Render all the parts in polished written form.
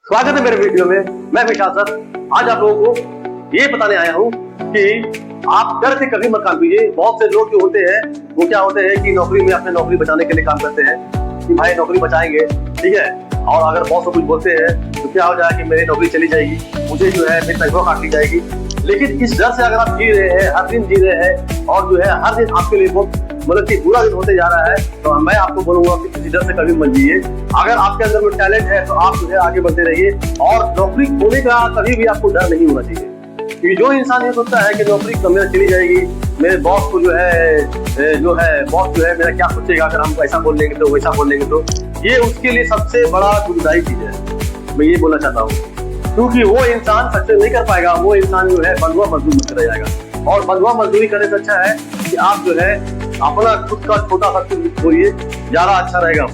स्वागत है मेरे वीडियो में। मैं विशाल सर। आज आप लोगों को ये बताने आया हूँ कि आप डर से कभी मत काम कीजिए। बहुत से लोग जो होते हैं वो क्या होते हैं कि नौकरी में अपने नौकरी बचाने के लिए काम करते हैं कि भाई नौकरी बचाएंगे, ठीक है। और अगर बॉस को कुछ बोलते हैं तो क्या हो जाए कि मेरी नौकरी चली जाएगी, मुझे जो है मेरी तनख्वाह काट ली जाएगी। लेकिन इस डर से अगर आप जी रहे हैं, हर दिन जी रहे हैं और जो है हर दिन आपके लिए बहुत मतलब कि बुरा दिन होते जा रहा है, तो मैं आपको बोलूंगा कि किसी डर से कभी मत जिए। अगर आपके अंदर में टैलेंट है तो आप जो है आगे बढ़ते रहिए और नौकरी खोने का कभी भी आपको डर नहीं होना चाहिए। क्योंकि जो इंसान ये सोचता है कि नौकरी मेरा चली जाएगी, मेरे बॉस को जो है बॉस जो है मेरा क्या सोचेगा, अगर हम ऐसा बोल लेंगे तो वैसा बोल लेंगे, तो ये उसके लिए सबसे बड़ा दुखदायी चीज है। मैं ये बोलना चाहता हूँ क्योंकि वो इंसान सक्सेस नहीं कर पाएगा। वो इंसान जो है बंधुआ मजदूर बन रह जाएगा और बंधुआ मजदूरी करने से अच्छा है कि आप जो है अपना खुद का छोटा सा कुछ खोलिए, ज्यादा अच्छा रहेगा।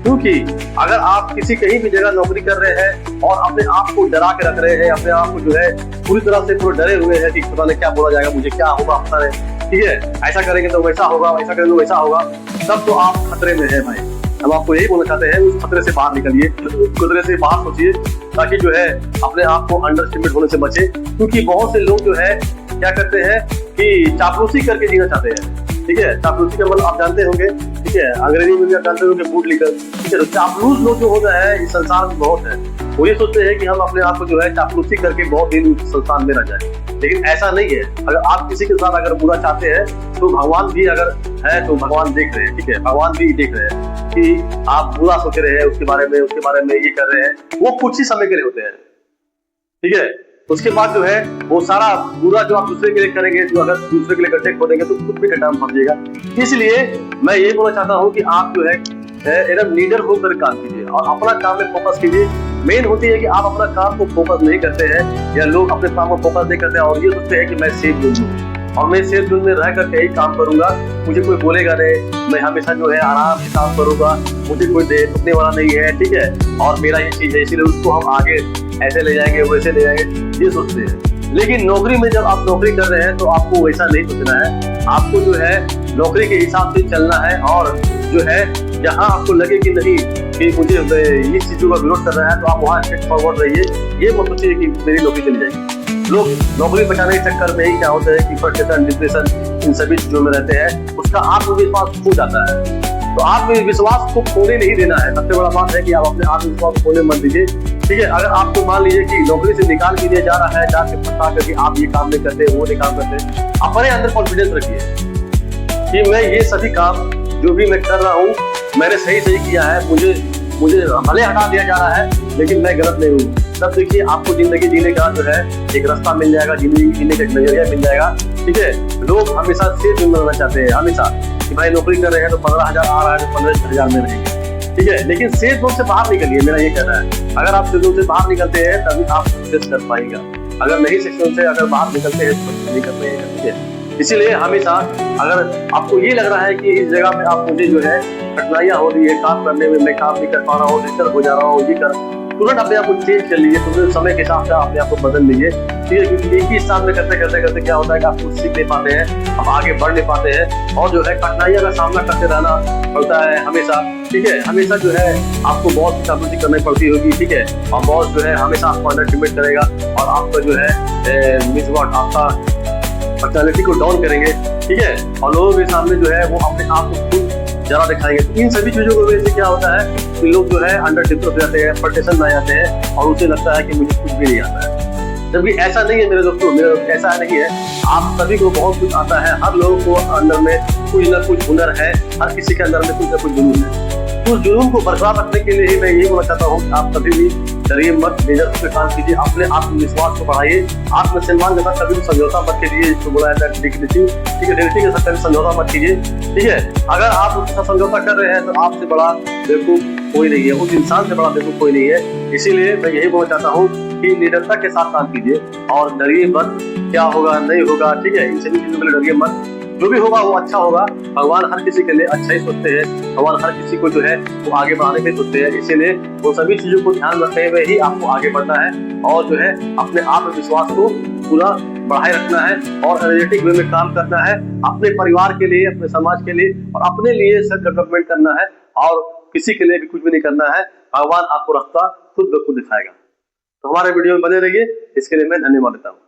क्योंकि अगर आप किसी कहीं भी जगह नौकरी कर रहे हैं और अपने आप को डरा के रख रहे हैं, अपने आप को जो है पूरी तरह से पूरे डरे हुए हैं कि पता नहीं क्या बोला जाएगा, मुझे क्या होगा पता नहीं, ठीक है, ऐसा करेंगे तो वैसा होगा, वैसा करेंगे तो वैसा होगा, तब तो आप खतरे में है भाई। हम आपको यही बोलना चाहते हैं, उस खतरे से बाहर निकलिए, खतरे से बाहर सोचिए ताकि जो है अपने आप को अंडर एस्टिमेट होने से बचे। क्योंकि बहुत से लोग जो है क्या करते हैं कि चापलूसी करके जीना चाहते हैं, ठीक है। चापलूसी का मतलब आप जानते होंगे, ठीक है, अंग्रेजी में भी आप जानते होंगे बूट लिकर, ठीक है। तो चापलूस लोग जो होता है इस संसार में बहुत है। वो ये सोचते हैं कि हम अपने आप को जो है चापलूसी करके बहुत दिन संसार में रह जाए, लेकिन ऐसा नहीं है। अगर आप किसी के साथ अगर बुरा चाहते हैं तो भगवान भी अगर है तो भगवान देख रहे हैं, ठीक है, भगवान भी देख रहे हैं कि आप बुरा सोच रहे हैं उसके बारे में ये कर रहे हैं। वो कुछ ही समय के लिए होते हैं, ठीक है। उसके बाद जो है वो सारा बुरा जो आप दूसरे के लिए करेंगे, जो अगर दूसरे के लिए गड्ढे खोदेंगे तो खुद भी गड्ढा में फंस जाएगा। इसलिए मैं ये बोलना चाहता हूँ कि आप जो है एकदम लीडर होकर काम कीजिए और अपना काम में फोकस कीजिए। मेन होती है कि आप अपना काम को फोकस नहीं करते हैं, या लोग अपने काम को फोकस नहीं करते हैं और ये सोचते हैं कि मैं सेफ जोन हूँ और मैं सेफ जोन में रह करके ही काम करूंगा, मुझे कोई बोलेगा नहीं, मैं हमेशा जो है आराम से काम करूंगा, मुझे कोई देखने वाला नहीं है, ठीक है, और मेरा ये चीज है इसीलिए उसको हम आगे ऐसे ले जाएंगे वैसे ले जाएंगे, ये सोचते हैं। लेकिन नौकरी में जब आप नौकरी कर रहे हैं तो आपको वैसा नहीं सोचना है। आपको जो है नौकरी के हिसाब से चलना है और जो है जहाँ आपको लगे कि नहीं कि मुझे इस चीजों का विरोध कर रहा है तो आप वहाँ स्ट्रेट फॉरवर्ड रहिए। ये मत सोचिए कि मेरी नौकरी चली जाएगी। लोग नौकरी बचाने के चक्कर में ही क्या होता है कि फ्रस्ट्रेशन, डिप्रेशन, इन सभी चीजों में रहते हैं, उसका आत्मविश्वास खो जाता है। तो आत्मविश्वास को खोने नहीं देना है। सबसे बड़ा बात है कि आप अपने आत्मविश्वास को खोने मत दीजिए, ठीक है। अगर आपको मान लीजिए कि नौकरी से निकाल के लिए जा रहा है, जाके पता करके आप ये काम नहीं करते, वो नहीं काम करते, अपने अंदर कॉन्फिडेंस रखिए कि मैं ये सभी काम जो भी मैं कर रहा हूँ मैंने सही किया है। मुझे भले हटा दिया जा रहा है लेकिन मैं गलत नहीं हूँ। तब देखिए आपको जिंदगी जीने का जो है एक रास्ता मिल जाएगा, जिंदगी जीने का एक नजरिया मिल जाएगा, ठीक है। लोग हमेशा सेफ जोन में रहना चाहते हैं, हमेशा कि भाई नौकरी कर रहे हैं तो 15,000 आ रहा है तो 15,000 में रहेंगे, ठीक है। लेकिन सेफ जोन से बाहर निकलिए, मेरा ये कहना है। अगर आप सेफ जोन से बाहर निकलते हैं तभी आप सक्सेस कर पाएंगे। अगर नहीं सेफ जोन से अगर बाहर निकलते हैं तो नहीं कर पाएंगे, ठीक है। इसीलिए हमेशा अगर आपको ये लग रहा है कि इस जगह पे आप मुझे जो है कठिनाइयां हो रही है काम करने में, मैं काम नहीं कर पा रहा हूँ, डिस्टर्ब हो जा रहा हूँ, ये कर, तुरंत अपने आप को चेंज कर लीजिए, तुरंत समय के हिसाब से अपने आप को बदल लीजिए, ठीक है। क्योंकि एक ही स्थान में करते क्या होता है कि आप कुछ सीख नहीं पाते हैं, हम आगे बढ़ नहीं पाते हैं और जो है कठिनाइयों का सामना करते रहना पड़ता है हमेशा, ठीक है। हमेशा जो है आपको बहुत चापलूसी करनी पड़ती होगी, ठीक है, और बहुत जो है हमेशा आपको अंडर एस्टिमेट करेगा और आपका जो है आपका पर्सनैलिटी को डाउन करेंगे, ठीक है, और लोगों के सामने जो है वो अपने आप को खुद जरा दिखाएंगे। तो इन सभी चीजों की वजह से क्या होता है कि लोग जो है अंडर डिप्रेस हो जाते हैं, फ्रस्ट्रेशन में आ जाते हैं और उसे लगता है कि मुझे कुछ भी नहीं आता है। जबकि ऐसा नहीं है मेरे दोस्तों, ऐसा नहीं है। आप सभी को बहुत कुछ आता है, हर लोगों को अंदर में कुछ न कुछ हुनर है, हर किसी के अंदर में कुछ न कुछ जुनून है। उस जुनून को बरकरार रखने के लिए ही मैं यही बोलना चाहता हूँ, आप कभी भी डरिए मत, लीडरशिप पे काम कीजिए, अपने आत्मविश्वास को बढ़ाइए, आत्मसम्मान के साथ कभी भी समझौता मत कीजिए। इसको बोला जाता है डिग्निटी, ठीक है, डिग्निटी के साथ कभी समझौता मत कीजिए, ठीक है। अगर आप उसके साथ समझौता कर रहे हैं तो आपसे बड़ा बेवकूफ कोई नहीं है, उस इंसान से बड़ा बेवकूफ कोई नहीं है। इसीलिए मैं यही बोलना चाहता हूँ कि लीडरता के साथ काम कीजिए और डरिए मत, क्या होगा नहीं होगा, ठीक है, इन सभी चीजों के लिए डरिए मत। जो भी होगा वो अच्छा होगा। भगवान हर किसी के लिए अच्छा ही सोचते हैं, भगवान हर किसी को जो है वो आगे बढ़ाने के सोचते हैं। इसीलिए वो सभी चीजों को ध्यान रखते हुए ही आपको आगे बढ़ना है और जो है अपने आत्मविश्वास को पूरा बढ़ाए रखना है और एनर्जेटिक वे में काम करना है, अपने परिवार के लिए, अपने समाज के लिए और अपने लिए सेल्फ डेवलपमेंट करना है और किसी के लिए भी कुछ भी नहीं करना है। भगवान आपको रास्ता खुद ब खुद दिखाएगा। तो हमारे वीडियो में बने रहिए, इसके लिए मैं धन्यवाद देता हूँ।